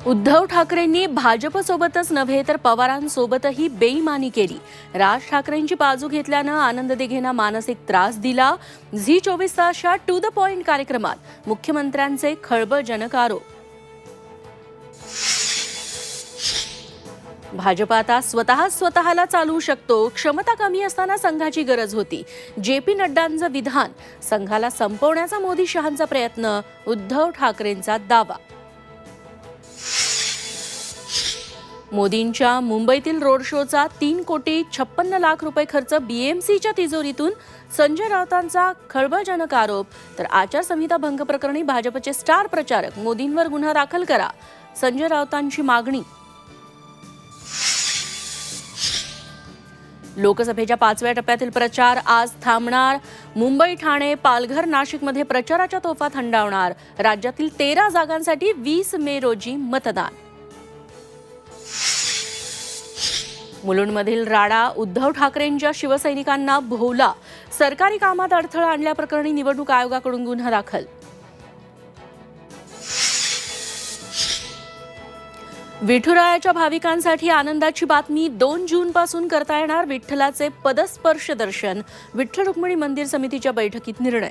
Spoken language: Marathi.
उद्धव ठाकरेंनी भाजपसोबतच नव्हे तर पवारांसोबतही बेईमानी केली. राज ठाकरेंची बाजू घेतल्यानं आनंद दिघेंना मानसिक त्रास दिला. झी 24 तासच्या टू द पॉइंट कार्यक्रमात मुख्यमंत्र्यांचे खळबळजनक आरोप. भाजप आता स्वतःला चालवू शकतो. क्षमता कमी असताना संघाची गरज होती. JP नड्डांचं विधान. संघाला संपवण्याचा मोदी शहांचा प्रयत्न. उद्धव ठाकरेंचा दावा. मोदींच्या मुंबईतील रोड शोचा 3,56,00,000 खर्च BMCच्या तिजोरीतून. संजय राऊतांचा खळबळजनक आरोप. तर आचारसंहिता भंग प्रकरणी भाजपचे स्टार प्रचारक मोदींवर गुन्हा दाखल करा. संजय राऊतांची मागणी. लोकसभेच्या 5व्या टप्प्यातील प्रचार आज थांबणार. मुंबई, ठाणे, पालघर, नाशिकमध्ये प्रचाराच्या तोफा थंडावणार. राज्यातील 13 जागांसाठी 20 मे रोजी मतदान. मुलुंडमधील राडा. उद्धव ठाकरेंच्या शिवसैनिकांना भोवला. सरकारी कामात अडथळा आणल्याप्रकरणी निवडणूक आयोगाकडून गुन्हा दाखल. विठुरायाच्या भाविकांसाठी आनंदाची बातमी. 2 जूनपासून करता येणार विठ्ठलाचे पदस्पर्श दर्शन. विठ्ठल रुक्मिणी मंदिर समितीच्या बैठकीत निर्णय.